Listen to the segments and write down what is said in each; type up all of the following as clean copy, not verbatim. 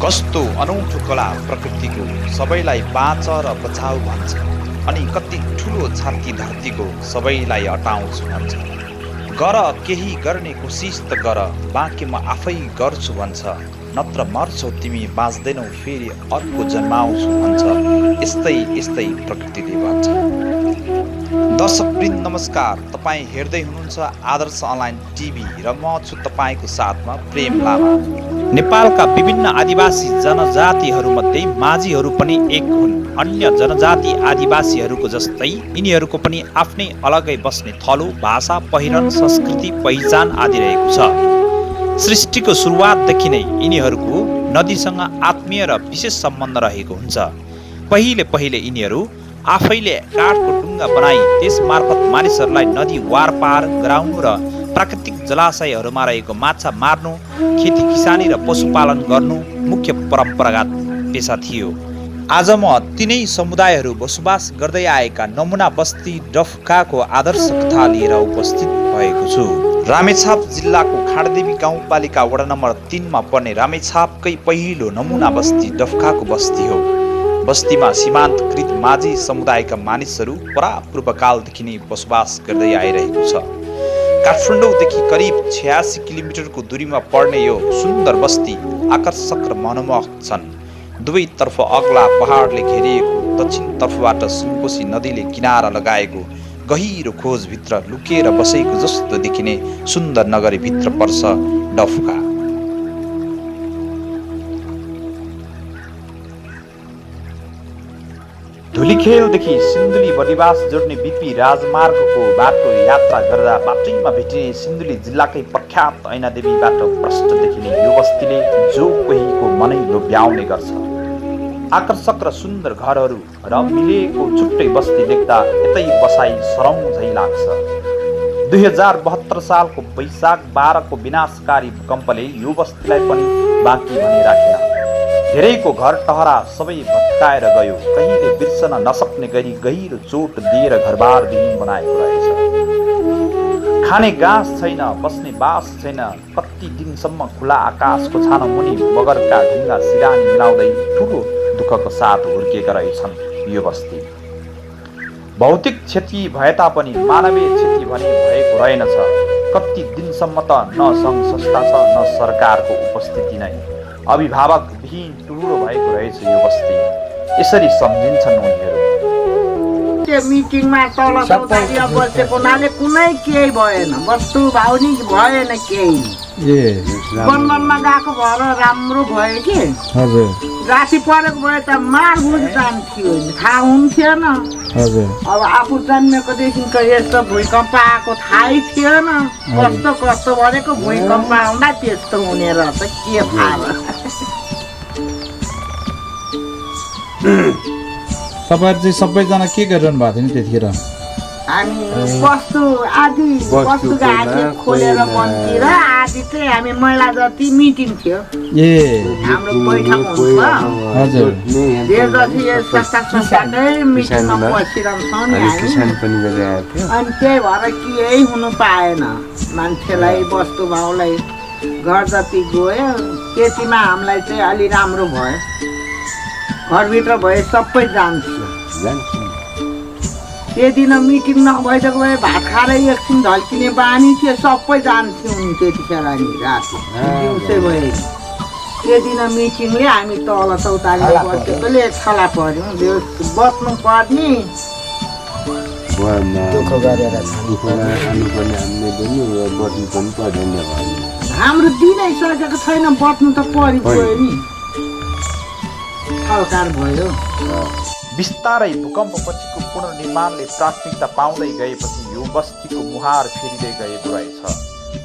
कस्तो अनौठो कला प्रकृतिको, सबैलाई बाँच र बचाऊ भन्छ। अनि कति ठुलो छाती धरतीको, सबैलाई अटाउँछु भन्छ। गर केही गर्ने कोसिस त गर, बाँकी म आफै गर्छु भन्छ। नत्र मर्छौ तिमी, बाँच्दैनौ फेरि अर्को जन्माउँछु भन्छ। यस्तै यस्तै प्रकृतिले भन्छ। दर्शकवृन्द नमस्कार, तपाईँ हेर्दै हुनुहुन्छ आदर्श अनलाइन टिभी र म छु तपाईँको साथमा प्रेम लामा। नेपालका विभिन्न आदिवासी जनजातिहरूमध्ये माझीहरू पनि एक हुन्। अन्य जनजाति आदिवासीहरूको जस्तै यिनीहरूको पनि आफ्नै अलगै बस्ने थलो, भाषा, पहिरन, संस्कृति, पहिचान आदि रहेको छ। सृष्टिको सुरुवातदेखि नै यिनीहरूको नदीसँग आत्मीय र विशेष सम्बन्ध रहेको हुन्छ। पहिले पहिले यिनीहरू आफैले काठको डुङ्गा बनाई त्यस मार्फत मानिसहरूलाई नदी वारपार गराउनु र प्राकृतिक जलाशयहरूमा रहेको माछा मार्नु, खेती किसानी र पशुपालन गर्नु मुख्य परम्परागत पेसा थियो। आज म तिनै समुदायहरू बसोबास गर्दै आएका नमुना बस्ती डफकाको आदर्श कथा लिएर उपस्थित भएको छु। रामेछाप जिल्लाको खाडदेवी गाउँपालिका वडा नम्बर 3 मा पर्ने रामेछापकै पहिलो नमुना बस्ती डफकाको बस्ती हो। बस्तीमा सीमान्तकृत माझी समुदायका मानिसहरू परापूर्वकालदेखि नै बसोबास गर्दै आइरहेको छ। काठमाडौँदेखि करिब 86 किलोमिटरको दूरीमा पर्ने यो सुन्दर बस्ती आकर्षक र मनमोहक छन्। दुवैतर्फ अग्ला पहाडले घेरिएको, दक्षिण तर्फबाट सुनकोशी नदीले किनारा लगाएको गहिरो खोजभित्र लुकेर बसेको जस्तो देखिने सुन्दर नगरी भित्र पर्छ डफका। धुलीखेलदेखि सिन्धुली बर्दिवास जोड्ने बिपी राजमार्गको बाटो यात्रा गर्दा बाटैमा भेटिने सिन्धुली जिल्लाकै प्रख्यात ऐनादेवीबाट प्रष्ट देखिने यो बस्तीले जो कोहीको मनै लोभ्याउने गर्छ। आकर्षक र सुन्दर घरहरू र मिलेको छुट्टै बस्ती देख्दा यतै बसाई सरौँ झै लाग्छ। 2072 सालको वैशाख 12 को विनाशकारी भूकम्पले यो बस्तीलाई पनि बाँकी भने राखेन। धेरैको घर टहरा सबै भत्काएर गयो। कहिले बिर्सन नसक्ने गरी गहिरो चोट दिएर घरबार विहीन बनाएको रहेछ। खाने घाँस छैन, बस्ने बास छैन। कति दिनसम्म खुला आकाशको छानो मुनि बगरका ढुङ्गा सिरानी मिलाउँदै ठुलो दुःखको साथ हुर्किएका रहेछन् यो बस्ती। भौतिक क्षति भए तापनि मानवीय क्षति भने भएको रहेनछ। कति दिनसम्म त न सङ्घ संस्था छ न सरकारको उपस्थिति नै। अभिभावक विहीन टुहुरो भएको रहेछ यो बस्ती। यसरी सम्झिन्छन् उनीहरू। त्यो मिटिङमा तल चौतारीमा बसेको हुनाले कुनै केही भएन, वस्तु भाउनी भएन केही। वनमा गएको भएर राम्रो भयो कि राति परेको भए त मारभुज जान्थ्यो, थाहा हुन्थेन। अब आफू जन्मेकोदेखिको यस्तो भूकम्प आएको थाहै थिएन। कस्तो कस्तो भनेको भूकम्प आउँदा त्यस्तो हुने रहेछ, के थाहा। तपाईँहरू चाहिँ सबैजना के गरिरहनु भएको थियो नि त्यतिखेर? हामी वस्तु आदि खोलेर बन्ती र आदि चाहिँ हामी महिला जति मिटिङ थियो। हाम्रो बैठक हुन्छ। हजुर। धेर जति संस्थाकै मिटिङमा बसिरहन्छौँ नि हामी। अनि त्यही भएर केही हुनु पाएन। मान्छेलाई वस्तु भाउलाई घर जति गयो, त्यतिमा हामीलाई चाहिँ अलि राम्रो भयो। घरभित्र भए सबै जान्थ्यो। त्यो दिन मिटिङ नभइदिएको भए भात खाएर एकछिन ढल्किने बानी थियो, सबै जान्थ्यौँ नि त्यतिखेर नि राति दिउँसै भए। त्यो दिन मिटिङले हामी तल चौतारीमा बसेकोले छला पऱ्यौँ। बस्नु पर्ने हाम्रो दिनै सकेको छैन, बस्नु त परिगयो नि। सरकार भयो। बिस्तारै भूकम्पपछिको पुनर्निर्माणले प्राथमिकता पाउँदै गएपछि यो बस्तीको मुहार फेरिँदै गएको रहेछ।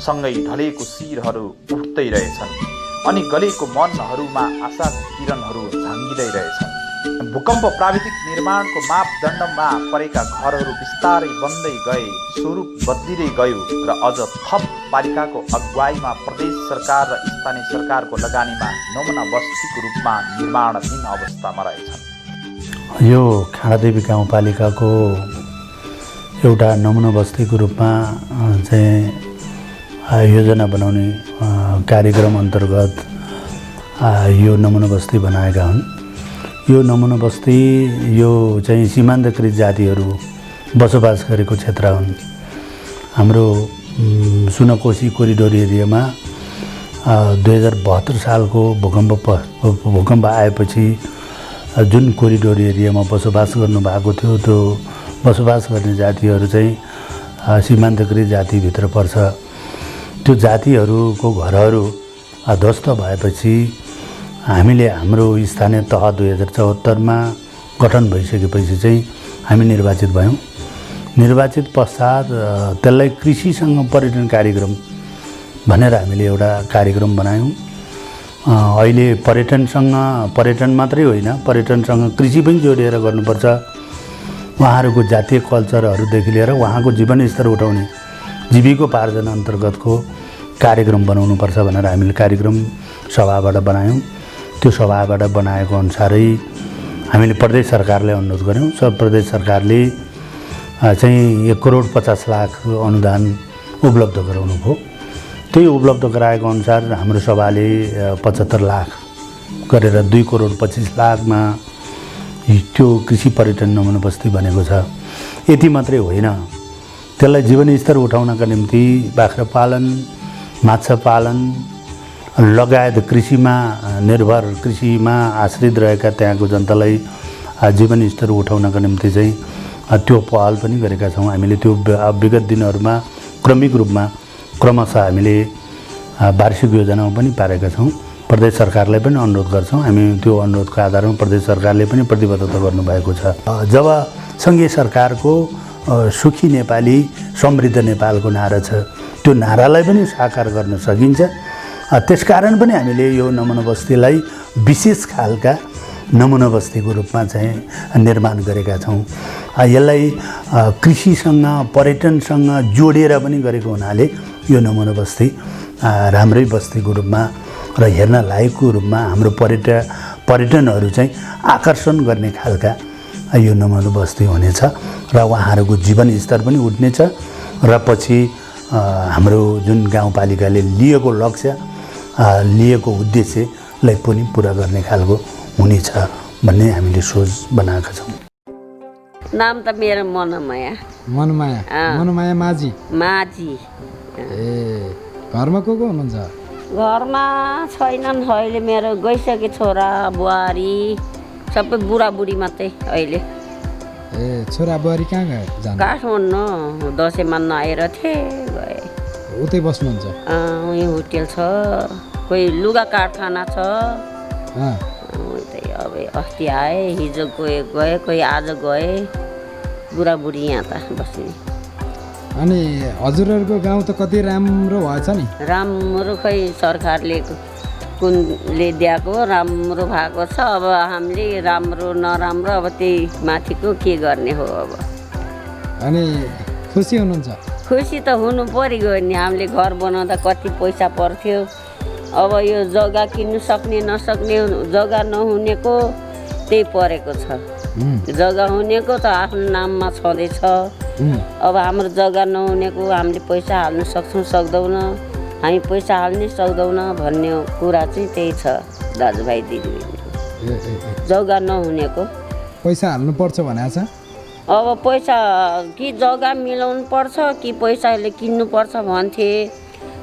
सँगै ढलेको शिरहरू उठ्दै रहेछन् अनि गलेको मनहरूमा आशाको किरणहरू झाँगिँदै रहेछन्। भूकम्प प्राविधिक निर्माणको मापदण्डमा परेका घरहरू बिस्तारै बन्दै गए, स्वरूप बदलिँदै गयो र अझ थप पालिकाको अगुवाईमा प्रदेश सरकार र स्थानीय सरकारको लगानीमा नमुना बस्तीको रूपमा निर्माणाधीन अवस्थामा रहेछन्। यो खाडदेवी गाउँपालिकाको एउटा नमुना बस्तीको रूपमा चाहिँ योजना बनाउने कार्यक्रम अन्तर्गत यो नमुना बस्ती बनाएका हुन्। यो नमुना बस्ती यो चाहिँ सीमान्तकृत जातिहरू बसोबास गरेको क्षेत्र हुन्। हाम्रो सुनकोशी कोरिडोर एरियामा 2072 सालको भूकम्प आएपछि जुन कोरिडोर एरियामा बसोबास गर्नुभएको थियो त्यो बसोबास गर्ने जातिहरू चाहिँ सीमान्तकृत जातिभित्र पर्छ। त्यो जातिहरूको घरहरू ध्वस्त भएपछि हामीले हाम्रो स्थानीय तह 2074मा गठन भइसकेपछि चाहिँ हामी निर्वाचित भयौँ। निर्वाचित पश्चात त्यसलाई कृषिसँग पर्यटन कार्यक्रम भनेर हामीले एउटा कार्यक्रम बनायौँ। अहिले पर्यटन मात्रै होइन, पर्यटनसँग कृषि पनि जोडिएर गर्नुपर्छ। उहाँहरूको जातीय कल्चरहरूदेखि लिएर उहाँको जीवनस्तर उठाउने जीविकोपार्जन अन्तर्गतको कार्यक्रम बनाउनुपर्छ भनेर हामीले कार्यक्रम सभाबाट बनायौँ। त्यो सभाबाट बनाएको अनुसारै हामीले प्रदेश सरकारलाई अनुरोध गऱ्यौँ। प्रदेश सरकारले चाहिँ 1,50,00,000 अनुदान उपलब्ध गराउनु भयो। त्यही उपलब्ध गराएको अनुसार हाम्रो सभाले 75 लाख गरेर 2,25,00,000मा त्यो कृषि पर्यटन नमुना बस्ती बनेको छ। यति मात्रै होइन, त्यसलाई जीवनस्तर उठाउनका निम्ति बाख्रा पालन, माछा पालन लगायत कृषिमा निर्भर, कृषिमा आश्रित रहेका त्यहाँको जनतालाई जीवनस्तर उठाउनका निम्ति चाहिँ त्यो पहल पनि गरेका छौँ। हामीले त्यो विगत दिनहरूमा क्रमिक रूपमा क्रमशः हामीले वार्षिक योजनामा पनि पारेका छौँ। प्रदेश सरकारलाई पनि अनुरोध गर्छौँ। हामी त्यो अनुरोधको आधारमा प्रदेश सरकारले पनि प्रतिबद्धता गर्नुभएको छ। जब सङ्घीय सरकारको सुखी नेपाली समृद्ध नेपालको नारा छ, त्यो नारालाई पनि साकार गर्न सकिन्छ। त्यसकारण पनि हामीले यो नमुना बस्तीलाई विशेष खालका नमुना बस्तीको रूपमा चाहिँ निर्माण गरेका छौँ। यसलाई कृषिसँग पर्यटनसँग जोडेर पनि गरेको हुनाले यो नमुना बस्ती राम्रै बस्तीको रूपमा र हेर्न लायकको रूपमा हाम्रो पर्यटनहरू चाहिँ आकर्षण गर्ने खालका यो नमुना बस्ती हुनेछ र उहाँहरूको जीवनस्तर पनि उठ्नेछ र पछि हाम्रो जुन गाउँपालिकाले लिएको लक्ष्य, लिएको उद्देश्यलाई पनि पुरा गर्ने खालको हुनेछ भन्ने हामीले सोच बनाएका छौँ। नाम त मेरो मनमाया। मनमाया माझी। घरमा को हुनुहुन्छ? घरमा छैनन् अहिले, मेरो गइसके छोरा बुहारी सबै बुढाबुढी मात्रै अहिले। छोरा बुहारी कहाँ गए? काठमाडौँ दसैँ मान्न आएर थिए, गए। उतै बस्नुहुन्छ? उहीँ होटेल छ, कोही लुगा कारखाना छ। अब अस्ति आए, हिजो गए, कोही आज गए। बुढाबुढी यहाँ त बस्ने। अनि हजुरहरूको गाउँ त कति राम्रो भएछ नि? राम्रो, खै सरकारले कुनले दिएको राम्रो भएको छ। अब हामीले राम्रो नराम्रो अब त्यही माथिको के गर्ने हो। अब अनि खुसी हुनुहुन्छ? खुसी त हुनु परिगयो नि। हामीले घर बनाउँदा कति पैसा पर्थ्यो। अब यो जग्गा किन्नु सक्ने नसक्ने, जग्गा नहुनेको त्यही परेको छ। जग्गा हुनेको त आफ्नो नाममा छँदैछ। अब हाम्रो जग्गा नहुनेको हामीले पैसा हाल्नु सक्छौँ सक्दैनौँ, हामी पैसा हाल्नै सक्दैनौँ भन्ने कुरा चाहिँ त्यही छ दाजुभाइ दिदीबहिनी। जग्गा नहुनेको पैसा हाल्नुपर्छ भनेको छ। अब पैसा कि जग्गा मिलाउनु पर्छ कि पैसाले किन्नुपर्छ भन्थे।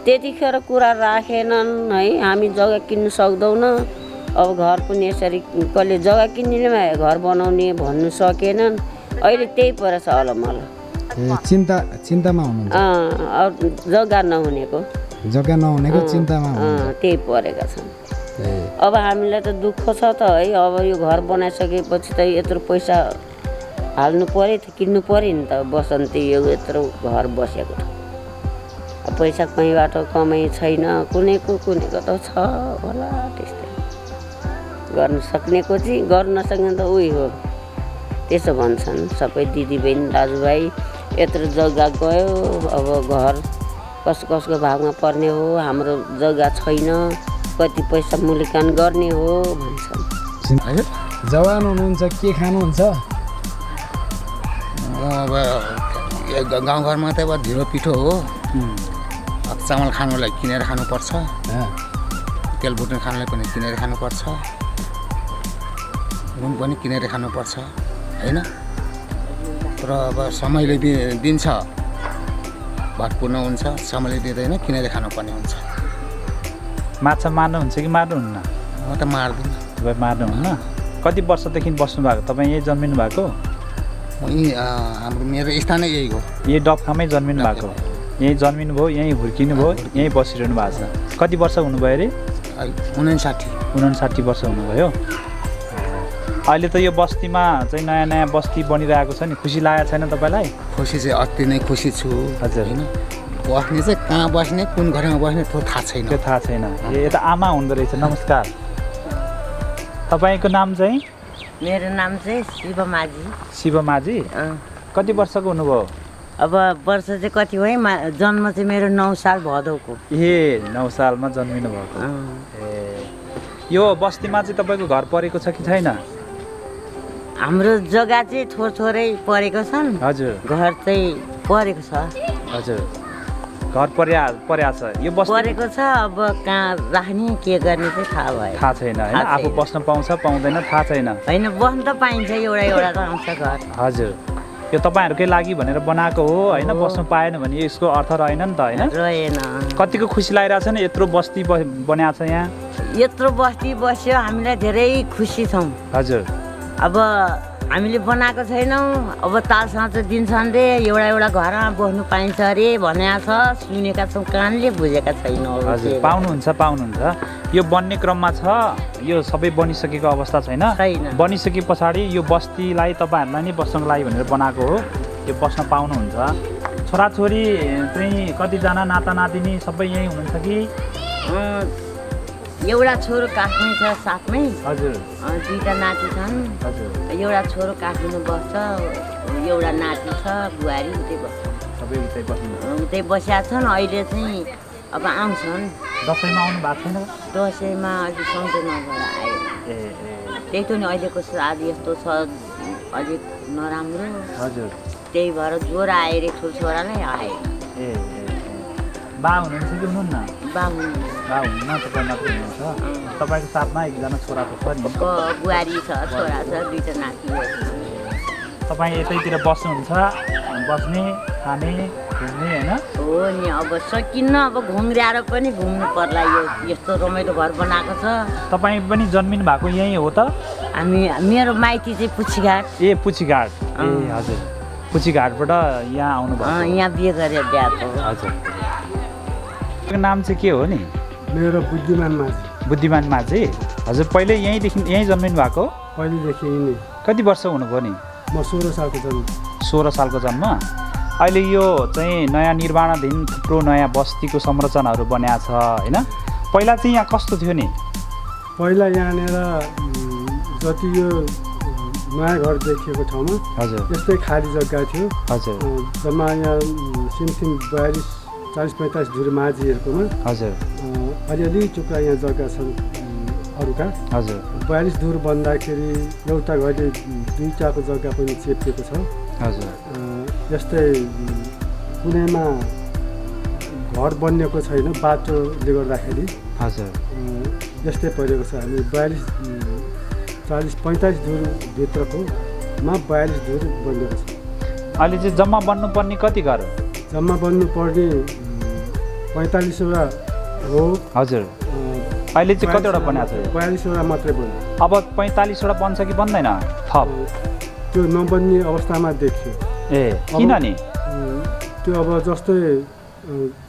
त्यतिखेर कुरा राखेनन् है, हामी जग्गा किन्नु सक्दैनौँ। अब घर पनि यसरी कसले जग्गा किन्ने घर बनाउने भन्नु सकेनन्। अहिले त्यही परेछ अलमल। चिन्तामा हुनुहुन्छ? जग्गा नहुनेको चिन्तामा त्यही परेका छन्। अब हामीलाई त दुःख छ त है। अब यो घर बनाइसकेपछि त यत्रो पैसा हाल्नु पऱ्यो, किन्नु पऱ्यो नि त। बसन्ती यो यत्रो घर बसेको त पैसा कहीँबाट कमाइ छैन। कुनैको त छ होला, त्यस्तै गर्न सक्नेको चाहिँ गर्न नसक्ने त उही हो। त्यसो भन्छन् सबै दिदीबहिनी दाजुभाइ। यत्रो जग्गा गयो, अब घर कसको भागमा पर्ने हो, हाम्रो जग्गा छैन, कति पैसा मूल्याङ्कन गर्ने हो भन्छन्। जवान हुनुहुन्छ, के खानुहुन्छ? अब गाउँघरमा त अब ढिलो पिठो हो, चामल खानुलाई किनेर खानुपर्छ। तेल भुट्न खानलाई पनि किनेर खानुपर्छ, नुन पनि किनेर खानुपर्छ होइन। र अब समयले दिन्छ भरपूर्ण हुन्छ, समयले दिँदैन किनेर खानुपर्ने हुन्छ। माछा मार्नुहुन्छ कि मार्नुहुन्न? म त मार्दिनँ। तपाईँ मार्नुहुन्न? कति वर्षदेखि बस्नु भएको? तपाईँ यही जन्मिनु भएको? हाम्रो मेरो स्थानै यही हो। यही डबखामै जन्मिनु भएको? यहीँ जन्मिनु भयो, यहीँ हुर्किनु भयो, यहीँ बसिरहनु भएको छ? कति वर्ष हुनुभयो अरे? 59 वर्ष हुनुभयो। अहिले त यो बस्तीमा चाहिँ नयाँ नयाँ बस्ती बनिरहेको छ नि, खुसी लागेको छैन तपाईँलाई? खुसी चाहिँ अति नै खुसी छु। हजुर। होइन बस्ने चाहिँ कहाँ बस्ने, कुन घरमा बस्ने त्यो थाहा छैन। त्यो थाहा छैन। ए यता आमा हुँदो रहेछ। नमस्कार। तपाईँको नाम चाहिँ? मेरो नाम चाहिँ शिव माझी। शिव माझी? कति वर्षको हुनुभयो? अब वर्ष चाहिँ कति भयो, जन्म चाहिँ मेरो 9 साल भदौको। ए 9 सालमा जन्मिनु भएको। ए यो बस्तीमा चाहिँ तपाईँको घर परेको छ कि छैन? हाम्रो जग्गा चाहिँ थोरै परेको छन्। हजुर। घर चाहिँ परेको छ। हजुर घर पर्या छ। यो बस्ती परेको छ, अब कहाँ राख्ने के गर्ने चाहिँ थाहा भयो। थाहा छैन होइन, आफू बस्न पाउँछ पाउँदैन थाहा छैन। होइन बस्न त पाइन्छ, एउटा त आउँछ घर। हजुर यो तपाईँहरूकै लागि भनेर बनाएको हो होइन, बस्नु पाएन भने यसको अर्थ रहेन नि त होइन। रहेन। कतिको खुसी लागिरहेछ नि यत्रो बस्ती बनाएको छ यहाँ? यत्रो बस्ती बस्यो हामीलाई धेरै खुसी छौँ। हजुर। अब हामीले बनाएको छैनौँ, अब तालसँग चाहिँ दिन्छन् रे, एउटा घरमा बस्नु पाइन्छ अरे भनेको छ, सुनेका छौँ, कानले बुझेका छैनौँ। हजुर पाउनुहुन्छ। यो बन्ने क्रममा छ, यो सबै बनिसकेको अवस्था छैन? बनिसके पछाडि यो बस्तीलाई तपाईँहरूलाई नै बस्नको लागि भनेर बनाएको हो, यो बस्न पाउनुहुन्छ। छोराछोरी चाहिँ कतिजना, नाता नातिनी सबै यहीँ हुनुहुन्छ कि? एउटा छोरो काठमै छ साथमै। हजुर। 2टा नाति छन्। हजुर। एउटा छोरो काठमाडौँ बस्छ, एउटा नाति छ बुहारी, उतै बस्छ। सबै उतै बस्नु? उतै बसेका छन्। अहिले चाहिँ अब आउँछन्। दसैँमा आउनु भएको छैन? दसैँमा अलिक सन्चो नभएर आयो। त्यही त नि अहिलेको साथ यस्तो छ अलिक नराम्रो। हजुर। त्यही भएर ज्वरो आयो अरे छोरालाई आयो। बा हुनुहुन्छ कि हुनुहुन्न? बा हुनुहुन्न, तपाईँ मात्रै हुनुहुन्छ। तपाईँको साथमा एकजना छोरा त छ नि? बुहारी छ, छोरा छ, 2टा नाति। तपाईँ यतैतिर बस्नुहुन्छ, बस्ने खाने घुम्ने होइन? हो नि, अब सकिन्न, अब घुम्रिएर पनि घुम्नु पर्ला। यो यस्तो रमाइलो घर बनाएको छ। तपाईँ पनि जन्मिनु भएको यहीँ हो त? मेरो माइती चाहिँ पुछीघाट। ए पुछीघाट। ए हजुर। पुछीघाटबाट यहाँ आउनु भयो? यहाँ बिहे गरेर बिहाको। हजुर। नाम चाहिँ के हो नि? मेरो बुद्धिमान माझी। बुद्धिमान माझी? हजुर पहिले यहीँ जन्मिनु भएको? पहिलेदेखि नै। कति वर्ष हुनुभयो नि? म 16 सालको जन्म। 16 सालको जन्म। अहिले यो चाहिँ नयाँ निर्माणाधीन थुप्रो नयाँ बस्तीको संरचनाहरू बनिएको छ होइन? पहिला चाहिँ यहाँ कस्तो थियो नि? पहिला यहाँनिर जति यो नयाँ घर देखिएको ठाउँमा हजुर यस्तै खाली जग्गा थियो। हजुर। जम्मा यहाँ सिमसिम 40-45 धुर माझीहरूकोमा। हजुर। अलिअलि टुक्रा यहाँ जग्गा छन् अरूका। हजुर। 42 धुर बन्दाखेरि एउटा घरले 2टाको जग्गा पनि चेपिएको छ। हजुर। यस्तै कुनैमा घर बनिएको छैन बाटोले गर्दाखेरि। हजुर। यस्तै परेको छ। हामी 40-45 धुर भित्रकोमा 42 धुर बनिएको छ। अहिले चाहिँ जम्मा बन्नुपर्ने कति घर? जम्मा बन्नुपर्ने 45वटा हो। हजुर। अहिले चाहिँ कतिवटा बनाएको छ? 42वटा मात्रै बन्यो। अब 45वटा बन्छ कि बन्दैन? थप त्यो नबन्ने अवस्थामा देखियो। ए किन नि? त्यो अब जस्तै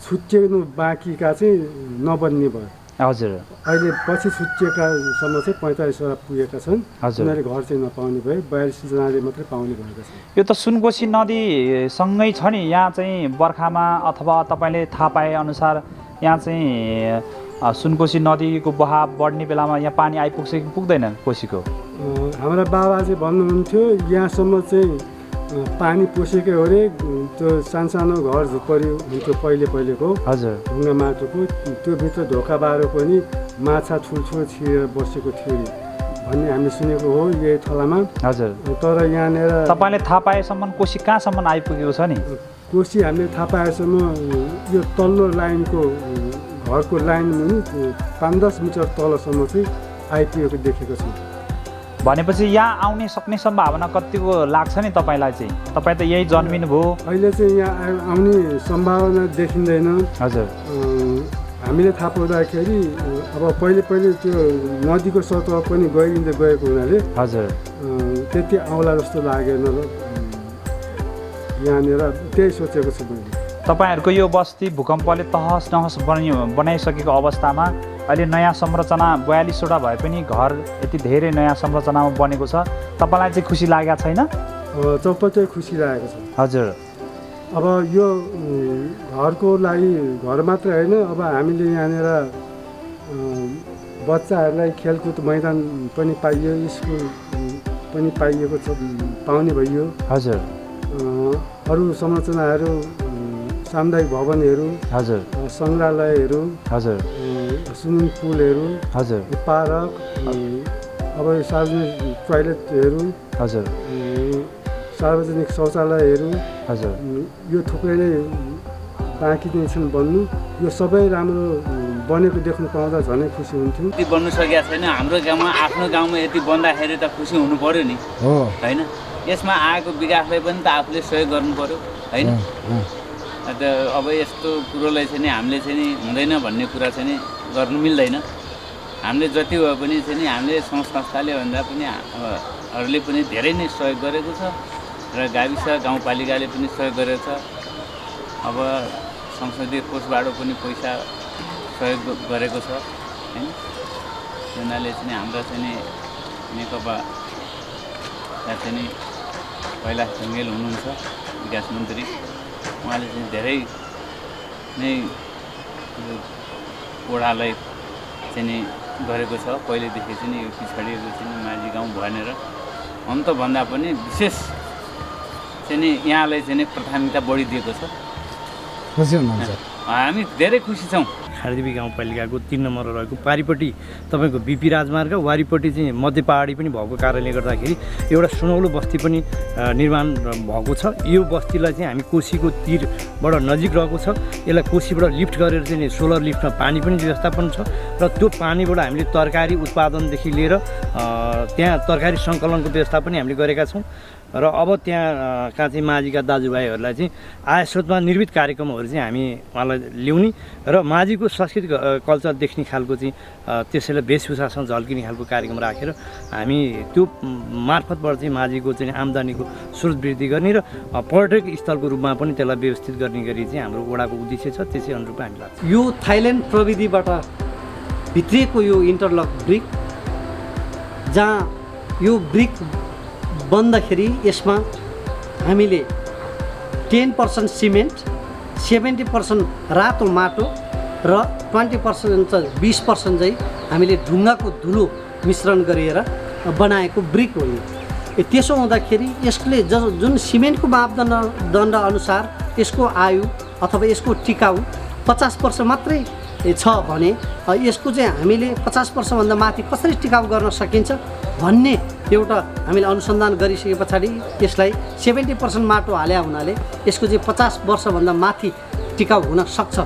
छुट्टिनु बाँकीका चाहिँ नबन्ने भयो। हजुर। अहिले पछि छुट्टिएकासम्म चाहिँ 45वटा पुगेका छन्। उनीहरूले घर चाहिँ नपाउने भए 42 जनाले मात्रै पाउने भएका छन्। यो त सुनकोशी नदीसँगै छ नि, यहाँ चाहिँ बर्खामा अथवा तपाईँले थाहा पाए अनुसार यहाँ चाहिँ सुनकोशी नदीको बहाव बढ्ने बेलामा यहाँ पानी आइपुग्छ कि पुग्दैन कोशीको? हाम्रा बाबाले भन्नुहुन्थ्यो यहाँसम्म चाहिँ पानी पसेकै हो रे। त्यो सानो घर झुपडी हुन्थ्यो पहिलेको। हजुर। ढुङ्गा माटोको, त्यो भित्र ढोका बाह्रो पनि माछा ठुल्ठुलो छिरेर बसेको थियो भन्ने हामी सुनेको हो यही थलामा। हजुर। तर यहाँनिर तपाईँले थाहा पाएसम्म कोशी कहाँसम्म आइपुगेको छ नि? कोशी हामीले थाहा पाएसम्म यो तल्लो लाइनको घरको लाइन मुनि 5-10 मिटर तलसम्म चाहिँ आइपुगेको देखेको छु। भनेपछि यहाँ आउने सक्ने सम्भावना कतिको लाग्छ नि तपाईँलाई चाहिँ? तपाईँ त यही जन्मिनु भयो। अहिले चाहिँ यहाँ आउने सम्भावना देखिँदैन। हजुर। हामीले थाहा पाउँदाखेरि अब पहिले त्यो नदीको सतह पनि गइदिँदै गएको हुनाले हजुर त्यति आउला जस्तो लागेन र यहाँनिर त्यही सोचेको छु मैले। तपाईँहरूको यो बस्ती भूकम्पले तहस नहस बनाइसकेको अवस्थामा अहिले नयाँ संरचना 42वटा भए पनि घर यति धेरै नयाँ संरचनामा बनेको छ, तपाईँलाई चाहिँ खुसी लागेको छैन? चौपटै खुसी लागेको छ। हजुर। अब यो घरको लागि घर मात्र होइन, अब हामीले यहाँनिर बच्चाहरूलाई खेलकुद मैदान पनि पाइयो, स्कुल पनि पाइएको छ, पाउने भइयो। हजुर। अरू संरचनाहरू सामुदायिक भवनहरू, हजुर, सङ्ग्रहालयहरू, हजुर, स्विमिङ पुलहरू, हजुर, पार्क, अब सार्वजनिक टोयलेटहरू, हजुर, सार्वजनिक शौचालयहरू, हजुर, यो थुप्रै नै बाँकी नै छन् बन्नु। यो सबै राम्रो बनेको देख्नु पाउँदा झनै खुसी हुन्थ्यो। यति बन्नु सकेको छैन हाम्रो गाउँमा, आफ्नो गाउँमा यति बन्दाखेरि त खुसी हुनु पर्यो नि, होइन? यसमा आएको विकासलाई पनि त आफूले सहयोग गर्नु पर्यो, होइन? अब यस्तो कुरोलाई चाहिँ नि हामीले चाहिँ नि हुँदैन भन्ने कुरा चाहिँ नि गर्नु मिल्दैन। हामीले जति भए पनि चाहिँ नि हामीले संस्थाले भन्दा पनि अरूले पनि धेरै नै सहयोग गरेको छ र गाविस गाउँपालिकाले पनि सहयोग गरेको छ। अब संसदीय कोषबाट पनि पैसा सहयोग गरेको छ, होइन? उनीहरूले चाहिँ हाम्रो चाहिँ नि नेकपा चाहिँ नि कैलाश ढुङ्गेल हुनुहुन्छ विकास मन्त्री, उहाँले चाहिँ धेरै नै ओडालाई चाहिँ नि गरेको छ। पहिलेदेखि चाहिँ नि यो पिछडिएको चाहिँ नि माझी गाउँ भनेर भन्दा पनि विशेष चाहिँ नि यहाँलाई चाहिँ नि प्राथमिकता बढी दिएको छ। खुसी हुनुहुन्छ? हामी धेरै खुसी छौँ। खारदेवी गाउँपालिकाको 3 नम्बर रहेको पारिपट्टि तपाईँको बिपी राजमार्ग, वारिपट्टि चाहिँ मध्य पहाडी पनि भएको कारणले गर्दाखेरि एउटा सुनौलो बस्ती पनि निर्माण भएको छ। यो बस्तीलाई चाहिँ हामी कोसीको तीरबाट नजिक रहेको छ। यसलाई कोसीबाट लिफ्ट गरेर चाहिँ सोलर लिफ्टमा पानी पनि व्यवस्थापन छ र त्यो पानीबाट हामीले तरकारी उत्पादनदेखि लिएर त्यहाँ तरकारी सङ्कलनको व्यवस्था पनि हामीले गरेका छौँ र अब त्यहाँका चाहिँ माझीका दाजुभाइहरूलाई चाहिँ आय स्रोतमा निर्मित कार्यक्रमहरू चाहिँ हामी उहाँलाई ल्याउने र माझीको सांस्कृतिक कल्चर देख्ने खालको चाहिँ त्यसैलाई वेशभूषासँग झल्किने खालको कार्यक्रम राखेर हामी त्यो मार्फतबाट चाहिँ माझीको चाहिँ आम्दानीको स्रोत वृद्धि गर्ने र पर्यटक स्थलको रूपमा पनि त्यसलाई व्यवस्थित गर्ने गरी चाहिँ हाम्रो वडाको उद्देश्य छ। त्यसै अनुरूप हामी लाग्छ। यो थाइल्यान्ड प्रविधिबाट भित्रिएको यो इन्टरलक ब्रिक, जहाँ यो ब्रिक बन्दाखेरि यसमा हामीले 10% सिमेन्ट, 70% रातो माटो र 20% चाहिँ 20% चाहिँ हामीले ढुङ्गाको धुलो मिश्रण गरेर बनाएको ब्रिक हो यो। त्यसो हुँदाखेरि यसले जुन सिमेन्टको मापदण्ड अनुसार यसको आयु अथवा यसको टिकाउ 50 वर्ष मात्रै छ भने यसको चाहिँ हामीले 50 वर्षभन्दा माथि कसरी टिकाउ गर्न सकिन्छ भन्ने एउटा हामीले अनुसन्धान गरिसके पछाडि यसलाई 70% माटो हाल्या हुनाले यसको चाहिँ 50 वर्षभन्दा माथि टिकाउ हुन सक्छ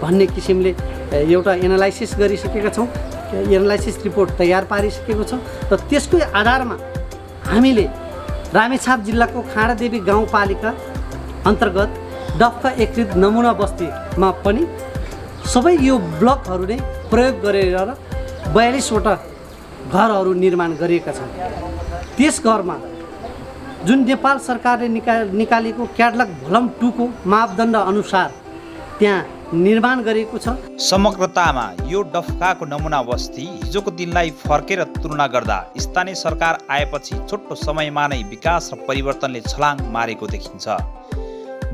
भन्ने किसिमले एउटा एनालाइसिस गरिसकेका छौँ। एनालाइसिस रिपोर्ट तयार पारिसकेको छ र त्यसकै आधारमा हामीले रामेछाप जिल्लाको खाँडादेवी गाउँपालिका अन्तर्गत डफ्का एकीकृत नमुना बस्तीमा पनि सबै यो ब्लकहरू नै प्रयोग गरेर 42वटा घरहरू निर्माण गरिएका छन्। त्यस घरमा जुन नेपाल सरकारले निकालेको क्याटलग भोलम 2 को मापदण्ड अनुसार त्यहाँ निर्माण गरिएको छ। समग्रतामा यो डफ्काको नमुना बस्ती हिजोको दिनलाई फर्केर तुलना गर्दा स्थानीय सरकार आएपछि छोटो समयमा नै विकास र परिवर्तनले छलाङ मारेको देखिन्छ।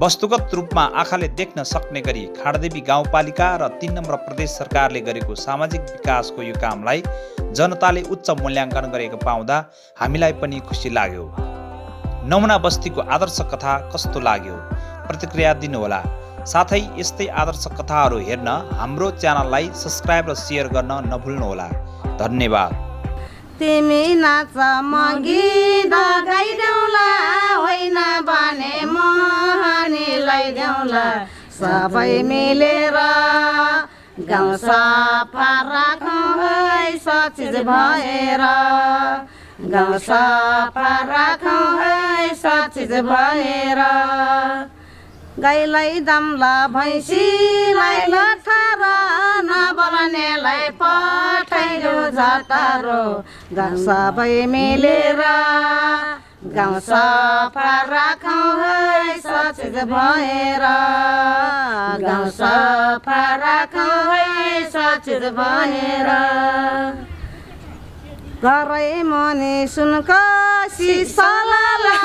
वस्तुगत रूपमा आँखाले देख्न सक्ने गरी खाँडादेवी गाउँपालिका र 3 नम्बर प्रदेश सरकारले गरेको सामाजिक विकासको यो कामलाई जनताले उच्च मूल्याङ्कन गरेको पाउँदा हामीलाई पनि खुसी लाग्यो। नमुना बस्तीको आदर्श कथा कस्तो लाग्यो? प्रतिक्रिया दिनुहोला। साथै यस्तै आदर्श कथाहरू हेर्न हाम्रो च्यानललाई सब्स्क्राइब र सेयर गर्न नभुल्नुहोला। धन्यवाद। तिमी नाच म गीत गाइदेऊला, होइन भने मोहनी लैदेऊला, सबै मिलेर गाउँ सफा राखौँ है सचिज भएर गाउँ सफा राखौँ है सचिज भएर गाईलाई दम्ला भैँसीलाई लठार नबोल्नेलाई पठाइदेऊ झटारो गाउँ सबै मिलेर गाउँ सफा राखौँ है सचिज भएर गाउँ सफा राखौँ है सचिज भएर घरै मनि सुनकसी सलाला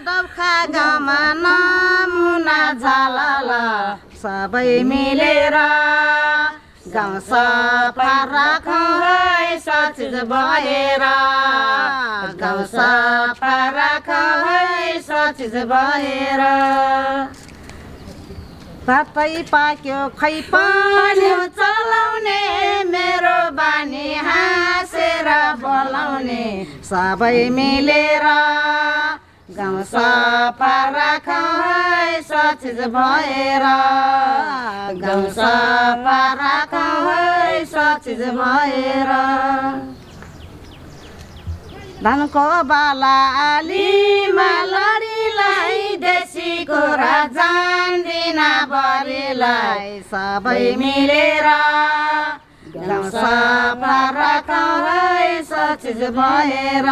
डबखा गाउँमा नमुना झालाला सबै मिलेर गाउँ सफा राखौँ है सचिज भएर गाउँ सफा राखौँ है सचिज भएर भातै पाक्यो खै पान्यो चलाउने मेरो बानी हाँसेर बोलाउने सबै मिलेर गाउँ सफा राखौँ है सचिज भएर गाउँ सफा राखौँ है सचिज भएर धानको बाला आलीमा लडीलाई देशी कुरा जान्दिन बरीलाई सबै मिलेर गाउँ सफा राखौँ है सचिज भएर